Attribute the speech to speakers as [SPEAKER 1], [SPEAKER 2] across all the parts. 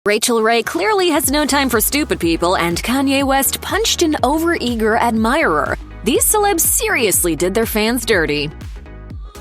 [SPEAKER 1] Rachael Ray clearly has no time for stupid people, and Kanye West punched an overeager admirer. These celebs seriously did their fans dirty.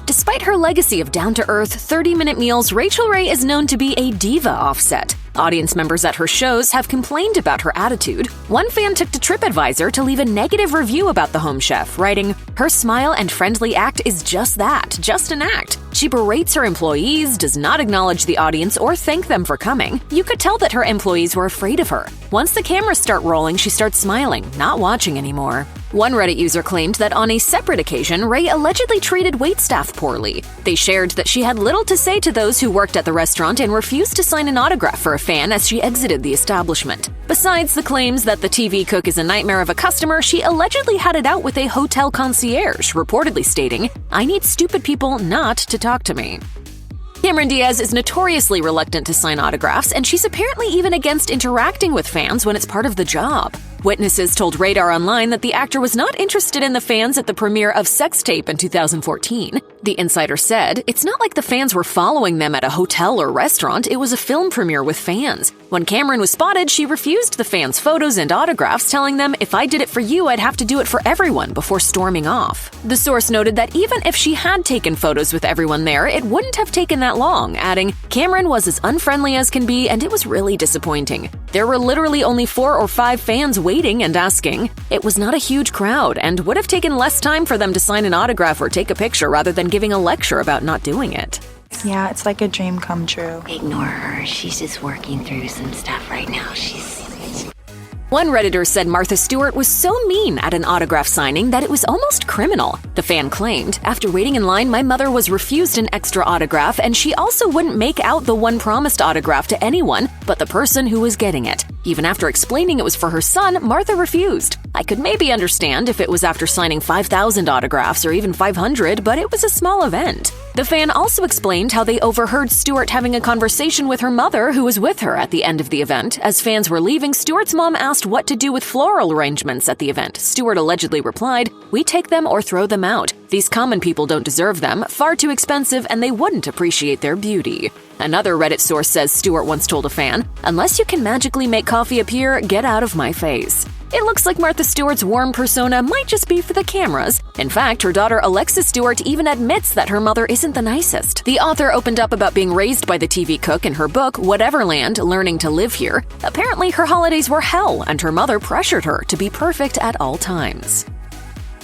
[SPEAKER 1] Despite her legacy of down-to-earth 30-minute meals, Rachael Ray is known to be a diva offset. Audience members at her shows have complained about her attitude. One fan took to TripAdvisor to leave a negative review about the home chef, writing, "Her smile and friendly act is just that, just an act. She berates her employees, does not acknowledge the audience or thank them for coming. You could tell that her employees were afraid of her. Once the cameras start rolling, she starts smiling, not watching anymore." One Reddit user claimed that on a separate occasion, Ray allegedly treated waitstaff poorly. They shared that she had little to say to those who worked at the restaurant and refused to sign an autograph for a fan as she exited the establishment. Besides the claims that the TV cook is a nightmare of a customer, she allegedly had it out with a hotel concierge, reportedly stating, "I need stupid people not to talk to me." Cameron Diaz is notoriously reluctant to sign autographs, and she's apparently even against interacting with fans when it's part of the job. Witnesses told Radar Online that the actor was not interested in the fans at the premiere of Sex Tape in 2014. The insider said, "It's not like the fans were following them at a hotel or restaurant, it was a film premiere with fans. When Cameron was spotted, she refused the fans' photos and autographs, telling them, 'If I did it for you, I'd have to do it for everyone,' before storming off." The source noted that even if she had taken photos with everyone there, it wouldn't have taken that long, adding, "Cameron was as unfriendly as can be, and it was really disappointing. There were literally only 4 or 5 fans waiting and asking. It was not a huge crowd, and would have taken less time for them to sign an autograph or take a picture rather than giving a lecture about not doing it."
[SPEAKER 2] Yeah, it's like a dream come true.
[SPEAKER 3] Ignore her. She's just working through some stuff right now.
[SPEAKER 1] One Redditor said Martha Stewart was so mean at an autograph signing that it was almost criminal. The fan claimed, "After waiting in line, my mother was refused an extra autograph, and she also wouldn't make out the one promised autograph to anyone but the person who was getting it. Even after explaining it was for her son, Martha refused. I could maybe understand if it was after signing 5,000 autographs or even 500, but it was a small event." The fan also explained how they overheard Stewart having a conversation with her mother, who was with her at the end of the event. As fans were leaving, Stewart's mom asked what to do with floral arrangements at the event. Stewart allegedly replied, "We take them or throw them out. These common people don't deserve them, far too expensive, and they wouldn't appreciate their beauty." Another Reddit source says Stewart once told a fan, "Unless you can magically make coffee appear, get out of my face." It looks like Martha Stewart's warm persona might just be for the cameras. In fact, her daughter Alexis Stewart even admits that her mother isn't the nicest. The author opened up about being raised by the TV cook in her book, Whateverland, Learning to Live Here. Apparently, her holidays were hell, and her mother pressured her to be perfect at all times.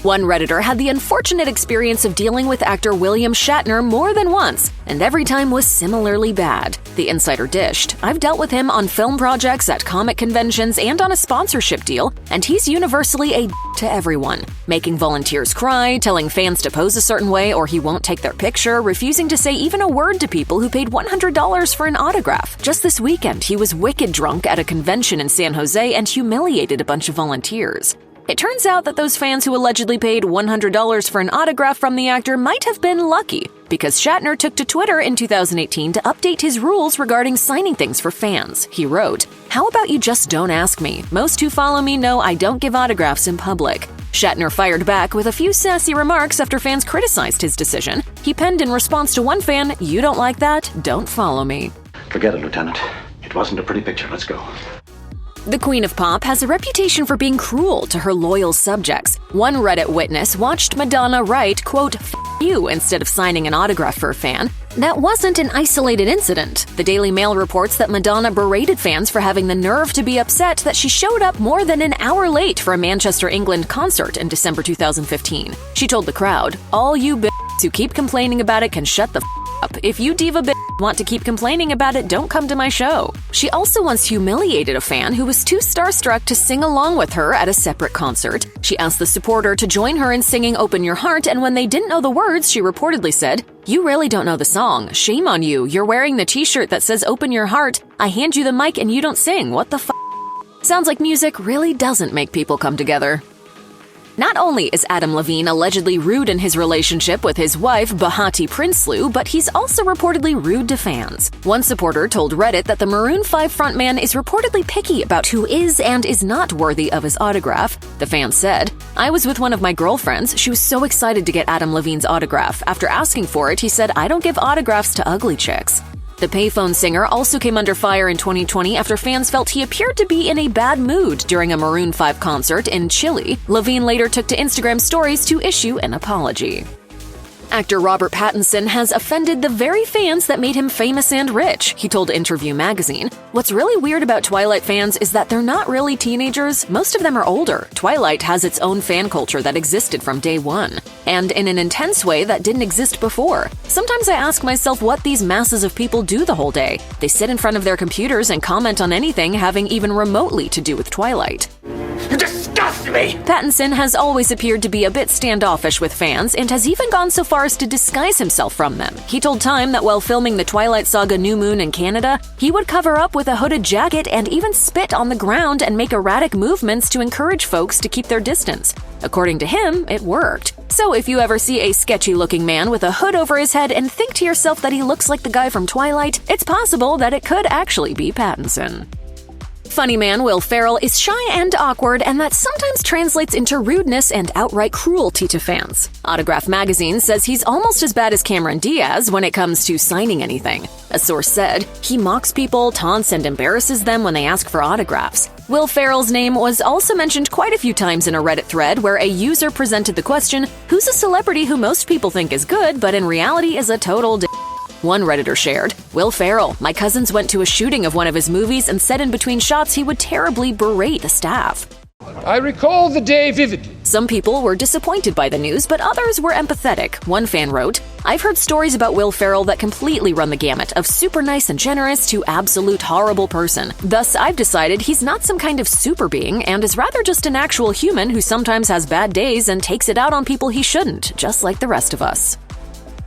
[SPEAKER 1] One Redditor had the unfortunate experience of dealing with actor William Shatner more than once, and every time was similarly bad. The insider dished, "I've dealt with him on film projects, at comic conventions, and on a sponsorship deal, and he's universally a to everyone. Making volunteers cry, telling fans to pose a certain way or he won't take their picture, refusing to say even a word to people who paid $100 for an autograph. Just this weekend, he was wicked drunk at a convention in San Jose and humiliated a bunch of volunteers." It turns out that those fans who allegedly paid $100 for an autograph from the actor might have been lucky, because Shatner took to Twitter in 2018 to update his rules regarding signing things for fans. He wrote, "How about you just don't ask me? Most who follow me know I don't give autographs in public." Shatner fired back with a few sassy remarks after fans criticized his decision. He penned in response to one fan, "You don't like that? Don't follow me."
[SPEAKER 4] Forget it, Lieutenant. It wasn't a pretty picture. Let's go.
[SPEAKER 1] The Queen of Pop has a reputation for being cruel to her loyal subjects. One Reddit witness watched Madonna write, quote, "F you," instead of signing an autograph for a fan. That wasn't an isolated incident. The Daily Mail reports that Madonna berated fans for having the nerve to be upset that she showed up more than an hour late for a Manchester, England concert in December 2015. She told the crowd, "All you who keep complaining about it can shut the up. If you diva want to keep complaining about it, don't come to my show." She also once humiliated a fan who was too starstruck to sing along with her at a separate concert. She asked the supporter to join her in singing Open Your Heart, and when they didn't know the words, she reportedly said, "You really don't know the song. Shame on you. You're wearing the t-shirt that says Open Your Heart. I hand you the mic and you don't sing. What the f?" Sounds like music really doesn't make people come together. Not only is Adam Levine allegedly rude in his relationship with his wife, Bahati Prinsloo, but he's also reportedly rude to fans. One supporter told Reddit that the Maroon 5 frontman is reportedly picky about who is and is not worthy of his autograph. The fan said, "I was with one of my girlfriends. She was so excited to get Adam Levine's autograph. After asking for it, he said, 'I don't give autographs to ugly chicks.'" The payphone singer also came under fire in 2020 after fans felt he appeared to be in a bad mood during a Maroon 5 concert in Chile. Levine later took to Instagram stories to issue an apology. Actor Robert Pattinson has offended the very fans that made him famous and rich, he told Interview magazine. What's really weird about Twilight fans is that they're not really teenagers. Most of them are older. Twilight has its own fan culture that existed from day one, and in an intense way that didn't exist before. Sometimes I ask myself what these masses of people do the whole day. They sit in front of their computers and comment on anything having even remotely to do with Twilight.
[SPEAKER 5] You disgust me!
[SPEAKER 1] Pattinson has always appeared to be a bit standoffish with fans and has even gone so far as to disguise himself from them. He told Time that while filming the Twilight Saga New Moon in Canada, he would cover up with a hooded jacket and even spit on the ground and make erratic movements to encourage folks to keep their distance. According to him, it worked. So if you ever see a sketchy-looking man with a hood over his head and think to yourself that he looks like the guy from Twilight, it's possible that it could actually be Pattinson. Funny man Will Ferrell is shy and awkward, and that sometimes translates into rudeness and outright cruelty to fans. Autograph magazine says he's almost as bad as Cameron Diaz when it comes to signing anything. A source said, he mocks people, taunts, and embarrasses them when they ask for autographs. Will Ferrell's name was also mentioned quite a few times in a Reddit thread where a user presented the question, who's a celebrity who most people think is good but in reality is a total One Redditor shared, Will Ferrell, my cousins went to a shooting of one of his movies and said in between shots he would terribly berate the staff.
[SPEAKER 5] I recall the day vividly.
[SPEAKER 1] Some people were disappointed by the news, but others were empathetic. One fan wrote, I've heard stories about Will Ferrell that completely run the gamut of super nice and generous to absolute horrible person. Thus, I've decided he's not some kind of super being and is rather just an actual human who sometimes has bad days and takes it out on people he shouldn't, just like the rest of us.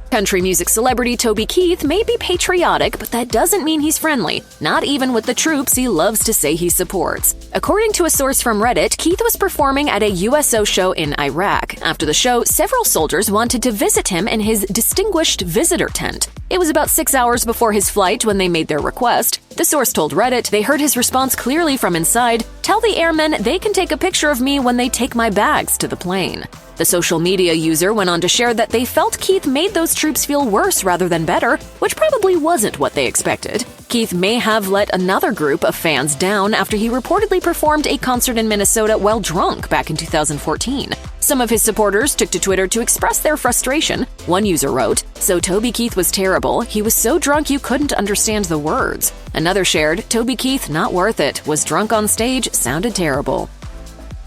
[SPEAKER 1] Country music celebrity Toby Keith may be patriotic, but that doesn't mean he's friendly, not even with the troops he loves to say he supports. According to a source from Reddit, Keith was performing at a USO show in Iraq. After the show, several soldiers wanted to visit him in his distinguished visitor tent. It was about 6 hours before his flight when they made their request. The source told Reddit they heard his response clearly from inside, tell the airmen they can take a picture of me when they take my bags to the plane. The social media user went on to share that they felt Keith made those troops feel worse rather than better, which probably wasn't what they expected. Keith may have let another group of fans down after he reportedly performed a concert in Minnesota while drunk back in 2014. Some of his supporters took to Twitter to express their frustration. One user wrote, so Toby Keith was terrible. He was so drunk you couldn't understand the words. Another shared, Toby Keith not worth it, was drunk on stage, sounded terrible.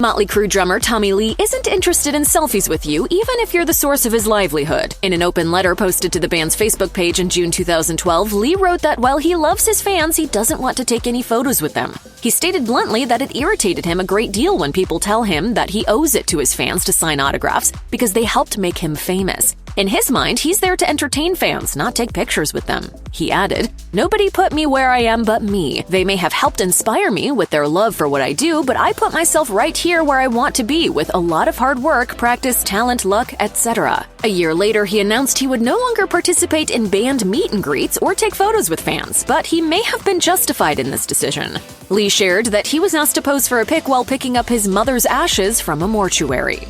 [SPEAKER 1] Motley Crue drummer Tommy Lee isn't interested in selfies with you, even if you're the source of his livelihood. In an open letter posted to the band's Facebook page in June 2012, Lee wrote that while he loves his fans, he doesn't want to take any photos with them. He stated bluntly that it irritated him a great deal when people tell him that he owes it to his fans to sign autographs because they helped make him famous. In his mind, he's there to entertain fans, not take pictures with them. He added, nobody put me where I am but me. They may have helped inspire me with their love for what I do, but I put myself right here where I want to be with a lot of hard work, practice, talent, luck, etc. A year later, he announced he would no longer participate in band meet and greets or take photos with fans, but he may have been justified in this decision. Lee shared that he was asked to pose for a pic while picking up his mother's ashes from a mortuary.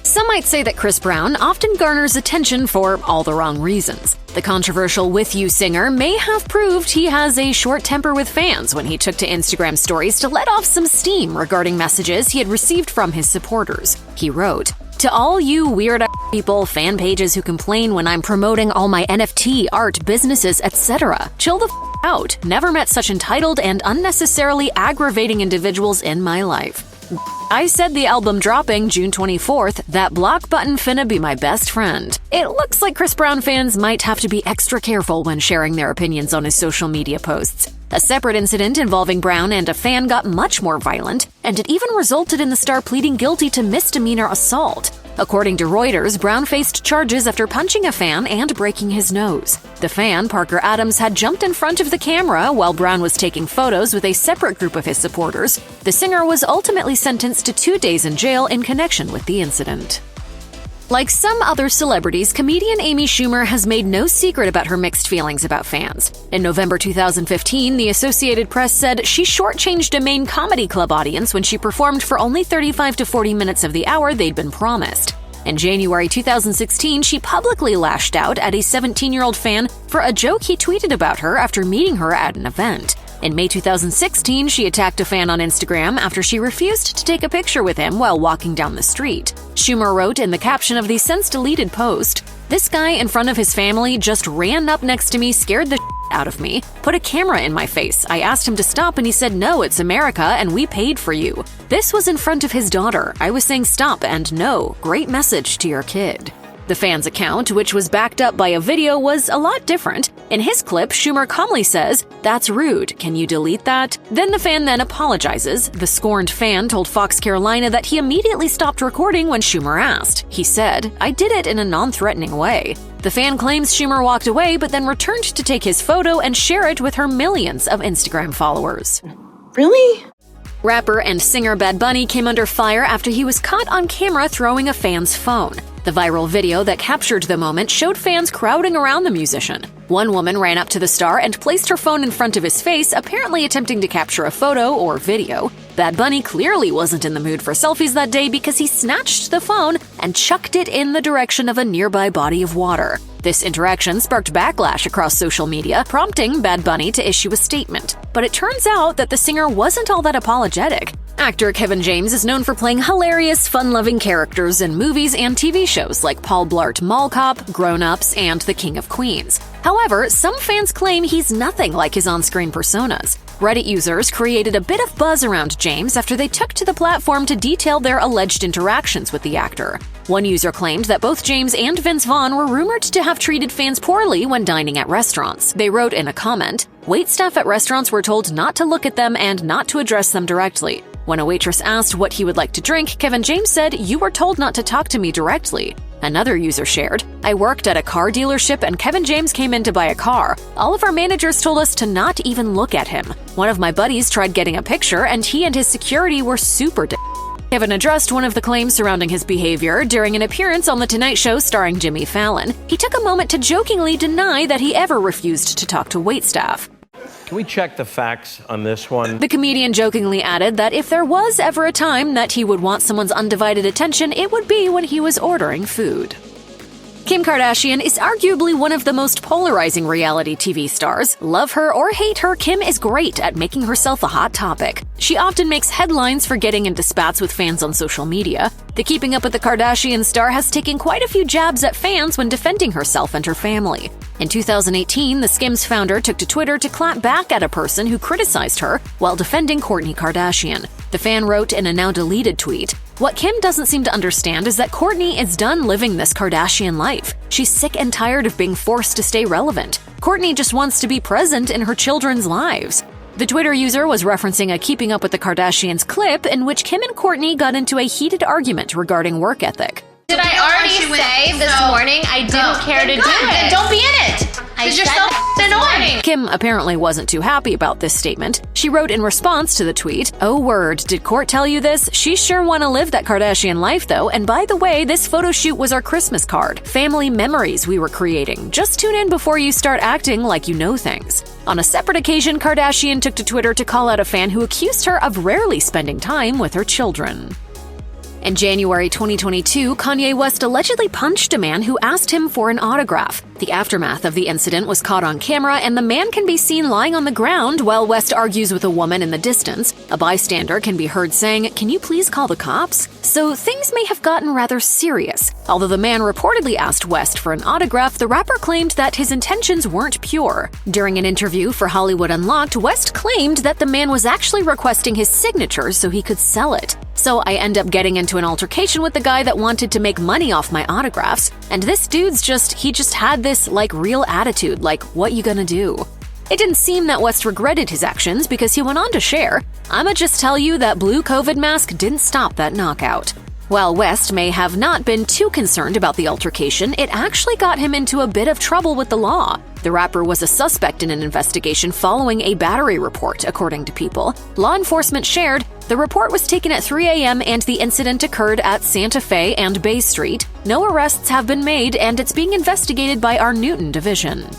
[SPEAKER 1] Some might say that Chris Brown often garners attention for all the wrong reasons. The controversial With You singer may have proved he has a short temper with fans when he took to Instagram stories to let off some steam regarding messages he had received from his supporters. He wrote, to all you weird people, fan pages who complain when I'm promoting all my NFT, art, businesses, etc. Chill the out. Never met such entitled and unnecessarily aggravating individuals in my life. I said the album dropping June 24th, that block button finna be my best friend. It looks like Chris Brown fans might have to be extra careful when sharing their opinions on his social media posts. A separate incident involving Brown and a fan got much more violent, and it even resulted in the star pleading guilty to misdemeanor assault. According to Reuters, Brown faced charges after punching a fan and breaking his nose. The fan, Parker Adams, had jumped in front of the camera while Brown was taking photos with a separate group of his supporters. The singer was ultimately sentenced to 2 days in jail in connection with the incident. Like some other celebrities, comedian Amy Schumer has made no secret about her mixed feelings about fans. In November 2015, the Associated Press said she shortchanged a main comedy club audience when she performed for only 35 to 40 minutes of the hour they'd been promised. In January 2016, she publicly lashed out at a 17-year-old fan for a joke he tweeted about her after meeting her at an event. In May 2016, she attacked a fan on Instagram after she refused to take a picture with him while walking down the street. Schumer wrote in the caption of the since-deleted post, "This guy in front of his family just ran up next to me, scared the out of me, put a camera in my face. I asked him to stop and he said, 'No, it's America and we paid for you.' This was in front of his daughter. I was saying stop and no. Great message to your kid." The fan's account, which was backed up by a video, was a lot different. In his clip, Schumer calmly says, "That's rude. Can you delete that?" Then the fan apologizes. The scorned fan told Fox Carolina that he immediately stopped recording when Schumer asked. He said, "I did it in a non-threatening way." The fan claims Schumer walked away but then returned to take his photo and share it with her millions of Instagram followers.
[SPEAKER 2] Really?
[SPEAKER 1] Rapper and singer Bad Bunny came under fire after he was caught on camera throwing a fan's phone. The viral video that captured the moment showed fans crowding around the musician. One woman ran up to the star and placed her phone in front of his face, apparently attempting to capture a photo or video. Bad Bunny clearly wasn't in the mood for selfies that day because he snatched the phone and chucked it in the direction of a nearby body of water. This interaction sparked backlash across social media, prompting Bad Bunny to issue a statement. But it turns out that the singer wasn't all that apologetic. Actor Kevin James is known for playing hilarious, fun-loving characters in movies and TV shows like Paul Blart Mall Cop, Grown Ups, and The King of Queens. However, some fans claim he's nothing like his on-screen personas. Reddit users created a bit of buzz around James after they took to the platform to detail their alleged interactions with the actor. One user claimed that both James and Vince Vaughn were rumored to have treated fans poorly when dining at restaurants. They wrote in a comment, "Waitstaff at restaurants were told not to look at them and not to address them directly. When a waitress asked what he would like to drink, Kevin James said, 'You were told not to talk to me directly.'" Another user shared, "I worked at a car dealership and Kevin James came in to buy a car. All of our managers told us to not even look at him. One of my buddies tried getting a picture and he and his security were super Kevin addressed one of the claims surrounding his behavior during an appearance on The Tonight Show starring Jimmy Fallon. He took a moment to jokingly deny that he ever refused to talk to waitstaff.
[SPEAKER 6] Can we check the facts on this one?
[SPEAKER 1] The comedian jokingly added that if there was ever a time that he would want someone's undivided attention, it would be when he was ordering food. Kim Kardashian is arguably one of the most polarizing reality TV stars. Love her or hate her, Kim is great at making herself a hot topic. She often makes headlines for getting into spats with fans on social media. The Keeping Up with the Kardashian star has taken quite a few jabs at fans when defending herself and her family. In 2018, the Skims founder took to Twitter to clap back at a person who criticized her while defending Kourtney Kardashian. The fan wrote in a now-deleted tweet, "What Kim doesn't seem to understand is that Kourtney is done living this Kardashian life. She's sick and tired of being forced to stay relevant. Kourtney just wants to be present in her children's lives." The Twitter user was referencing a Keeping Up with the Kardashians clip in which Kim and Kourtney got into a heated argument regarding work ethic.
[SPEAKER 7] Did I already say this morning I didn't care to do it? Then don't be in it! Because you're so annoying!
[SPEAKER 1] Kim apparently wasn't too happy about this statement. She wrote in response to the tweet, "Oh word, did Kourt tell you this? She sure wanna live that Kardashian life though, and by the way, this photo shoot was our Christmas card. Family memories we were creating. Just tune in before you start acting like you know things." On a separate occasion, Kardashian took to Twitter to call out a fan who accused her of rarely spending time with her children. In January 2022, Kanye West allegedly punched a man who asked him for an autograph. The aftermath of the incident was caught on camera, and the man can be seen lying on the ground while West argues with a woman in the distance. A bystander can be heard saying, "Can you please call the cops?" So things may have gotten rather serious. Although the man reportedly asked West for an autograph, the rapper claimed that his intentions weren't pure. During an interview for Hollywood Unlocked, West claimed that the man was actually requesting his signature so he could sell it. "So I end up getting into an altercation with the guy that wanted to make money off my autographs, and this dude's he just had this, real attitude, what you gonna do?" It didn't seem that West regretted his actions because he went on to share, "I'ma just tell you that blue COVID mask didn't stop that knockout." While West may have not been too concerned about the altercation, it actually got him into a bit of trouble with the law. The rapper was a suspect in an investigation following a battery report, according to People. Law enforcement shared, "The report was taken at 3 a.m. and the incident occurred at Santa Fe and Bay Street. No arrests have been made and it's being investigated by our Newton division."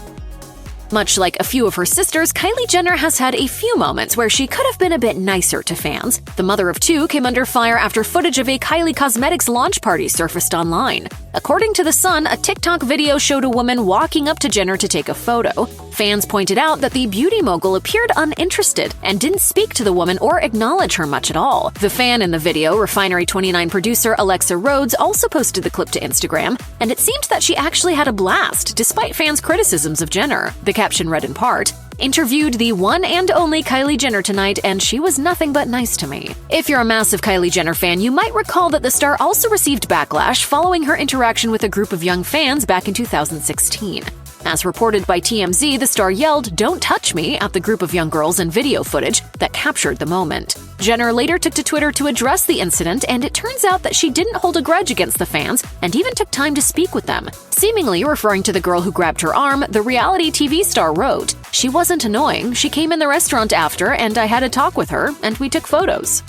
[SPEAKER 1] Much like a few of her sisters, Kylie Jenner has had a few moments where she could have been a bit nicer to fans. The mother of two came under fire after footage of a Kylie Cosmetics launch party surfaced online. According to The Sun, a TikTok video showed a woman walking up to Jenner to take a photo. Fans pointed out that the beauty mogul appeared uninterested and didn't speak to the woman or acknowledge her much at all. The fan in the video, Refinery29 producer Alexa Rhodes, also posted the clip to Instagram, and it seemed that she actually had a blast, despite fans' criticisms of Jenner. The caption read in part, "Interviewed the one and only Kylie Jenner tonight, and she was nothing but nice to me." If you're a massive Kylie Jenner fan, you might recall that the star also received backlash following her interaction with a group of young fans back in 2016. As reported by TMZ, the star yelled, "Don't touch me," at the group of young girls in video footage that captured the moment. Jenner later took to Twitter to address the incident, and it turns out that she didn't hold a grudge against the fans and even took time to speak with them. Seemingly referring to the girl who grabbed her arm, the reality TV star wrote, "She wasn't annoying. She came in the restaurant after, and I had a talk with her, and we took photos."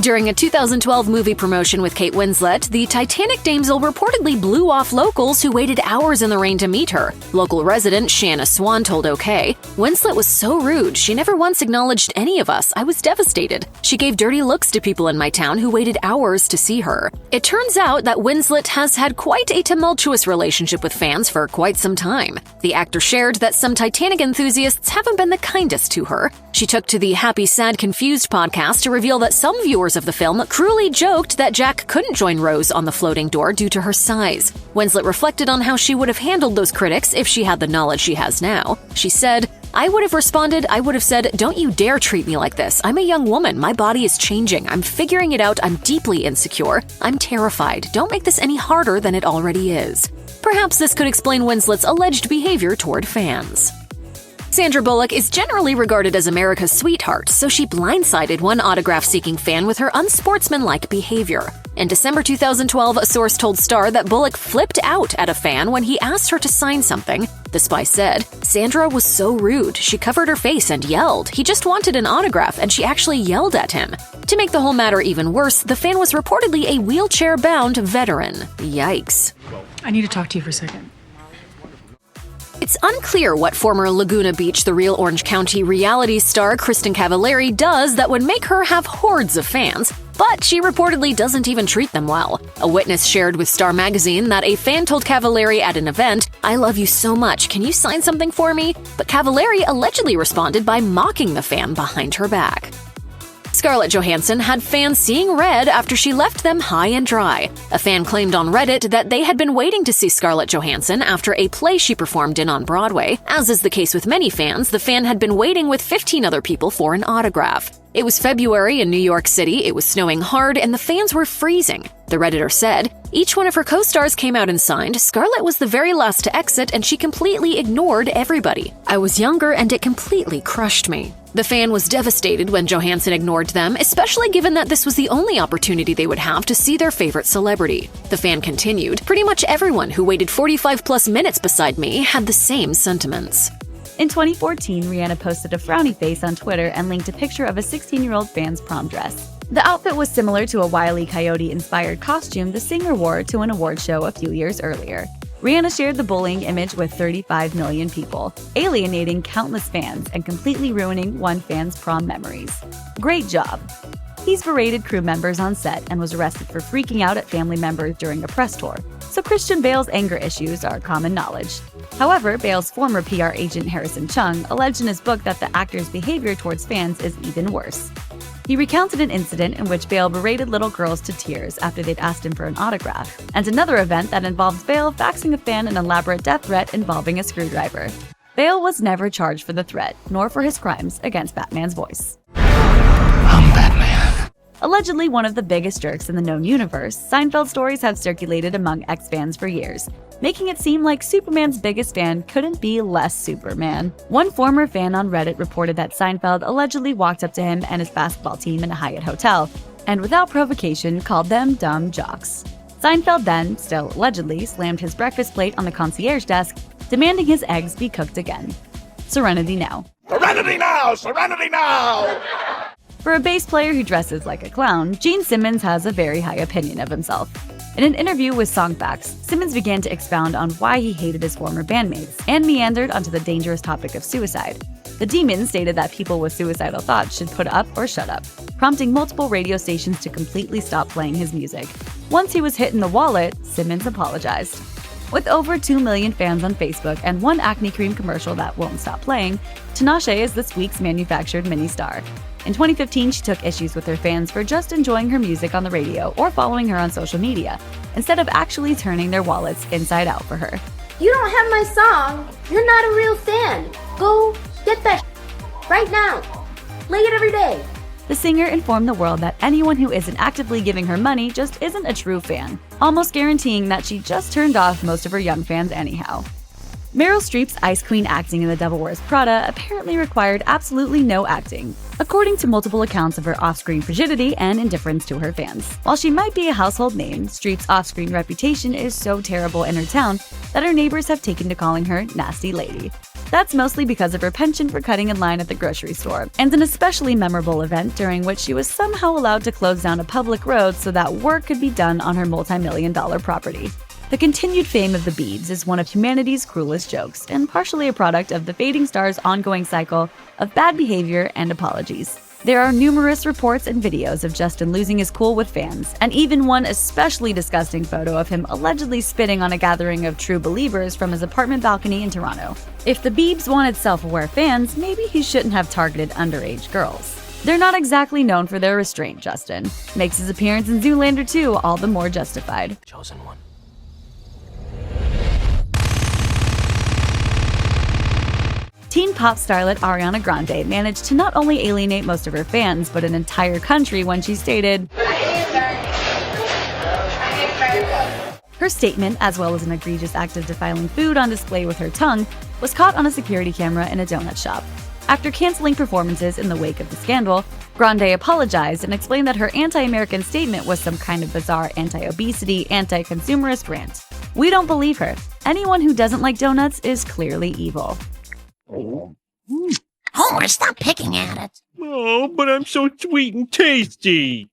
[SPEAKER 1] During a 2012 movie promotion with Kate Winslet, the Titanic damsel reportedly blew off locals who waited hours in the rain to meet her. Local resident Shanna Swan told OK, "Winslet was so rude. She never once acknowledged any of us. I was devastated. She gave dirty looks to people in my town who waited hours to see her." It turns out that Winslet has had quite a tumultuous relationship with fans for quite some time. The actor shared that some Titanic enthusiasts haven't been the kindest to her. She took to the Happy Sad Confused podcast to reveal that some viewers of the film cruelly joked that Jack couldn't join Rose on the floating door due to her size. Winslet reflected on how she would have handled those critics if she had the knowledge she has now. She said, "I would have responded, I would have said, 'Don't you dare treat me like this. I'm a young woman. My body is changing. I'm figuring it out. I'm deeply insecure. I'm terrified. Don't make this any harder than it already is.'" Perhaps this could explain Winslet's alleged behavior toward fans. Sandra Bullock is generally regarded as America's sweetheart, so she blindsided one autograph-seeking fan with her unsportsmanlike behavior. In December 2012, a source told Star that Bullock flipped out at a fan when he asked her to sign something. The spy said, "Sandra was so rude. She covered her face and yelled. He just wanted an autograph, and she actually yelled at him." To make the whole matter even worse, the fan was reportedly a wheelchair-bound veteran. Yikes.
[SPEAKER 2] I need to talk to you for a second.
[SPEAKER 1] It's unclear what former Laguna Beach, the Real Orange County reality star Kristin Cavallari does that would make her have hordes of fans, but she reportedly doesn't even treat them well. A witness shared with Star magazine that a fan told Cavallari at an event, "I love you so much, can you sign something for me?" But Cavallari allegedly responded by mocking the fan behind her back. Scarlett Johansson had fans seeing red after she left them high and dry. A fan claimed on Reddit that they had been waiting to see Scarlett Johansson after a play she performed in on Broadway. As is the case with many fans, the fan had been waiting with 15 other people for an autograph. It was February in New York City, it was snowing hard, and the fans were freezing. The Redditor said, "Each one of her co-stars came out and signed. Scarlett was the very last to exit, and she completely ignored everybody. I was younger, and it completely crushed me." The fan was devastated when Johansson ignored them, especially given that this was the only opportunity they would have to see their favorite celebrity. The fan continued, "Pretty much everyone who waited 45+ minutes beside me had the same sentiments."
[SPEAKER 8] In 2014, Rihanna posted a frowny face on Twitter and linked a picture of a 16-year-old fan's prom dress. The outfit was similar to a Wile E. Coyote-inspired costume the singer wore to an award show a few years earlier. Rihanna shared the bullying image with 35 million people, alienating countless fans and completely ruining one fan's prom memories. Great job! He's berated crew members on set and was arrested for freaking out at family members during a press tour, so Christian Bale's anger issues are common knowledge. However, Bale's former PR agent Harrison Chung alleged in his book that the actor's behavior towards fans is even worse. He recounted an incident in which Bale berated little girls to tears after they'd asked him for an autograph, and another event that involved Bale faxing a fan an elaborate death threat involving a screwdriver. Bale was never charged for the threat, nor for his crimes against Batman's voice.
[SPEAKER 5] I'm Batman.
[SPEAKER 8] Allegedly one of the biggest jerks in the known universe, Seinfeld stories have circulated among ex-fans for years, making it seem like Superman's biggest fan couldn't be less Superman. One former fan on Reddit reported that Seinfeld allegedly walked up to him and his basketball team in a Hyatt hotel, and without provocation called them dumb jocks. Seinfeld then, still allegedly, slammed his breakfast plate on the concierge desk, demanding his eggs be cooked again. Serenity now.
[SPEAKER 5] Serenity now! Serenity now!
[SPEAKER 8] For a bass player who dresses like a clown, Gene Simmons has a very high opinion of himself. In an interview with Songfacts, Simmons began to expound on why he hated his former bandmates and meandered onto the dangerous topic of suicide. The Demon stated that people with suicidal thoughts should put up or shut up, prompting multiple radio stations to completely stop playing his music. Once he was hit in the wallet, Simmons apologized. With over 2 million fans on Facebook and one acne cream commercial that won't stop playing, Tinashe is this week's manufactured mini-star. In 2015, she took issues with her fans for just enjoying her music on the radio or following her on social media, instead of actually turning their wallets inside out for her.
[SPEAKER 3] You don't have my song. You're not a real fan. Go get that right now. Play it every day.
[SPEAKER 8] The singer informed the world that anyone who isn't actively giving her money just isn't a true fan, almost guaranteeing that she just turned off most of her young fans anyhow. Meryl Streep's Ice Queen acting in The Devil Wears Prada apparently required absolutely no acting, according to multiple accounts of her off-screen frigidity and indifference to her fans. While she might be a household name, Streep's off-screen reputation is so terrible in her town that her neighbors have taken to calling her Nasty Lady. That's mostly because of her penchant for cutting in line at the grocery store, and an especially memorable event during which she was somehow allowed to close down a public road so that work could be done on her multi-million-dollar property. The continued fame of the Biebs is one of humanity's cruelest jokes, and partially a product of the fading star's ongoing cycle of bad behavior and apologies. There are numerous reports and videos of Justin losing his cool with fans, and even one especially disgusting photo of him allegedly spitting on a gathering of true believers from his apartment balcony in Toronto. If the Biebs wanted self-aware fans, maybe he shouldn't have targeted underage girls. They're not exactly known for their restraint, Justin. Makes his appearance in Zoolander 2 all the more justified.
[SPEAKER 5] Chosen one.
[SPEAKER 8] Teen pop starlet Ariana Grande managed to not only alienate most of her fans, but an entire country when she stated, her statement, as well as an egregious act of defiling food on display with her tongue, was caught on a security camera in a donut shop. After canceling performances in the wake of the scandal, Grande apologized and explained that her anti-American statement was some kind of bizarre anti-obesity, anti-consumerist rant. We don't believe her. Anyone who doesn't like donuts is clearly evil.
[SPEAKER 9] Homer, stop picking at it.
[SPEAKER 5] Oh, but I'm so sweet and tasty.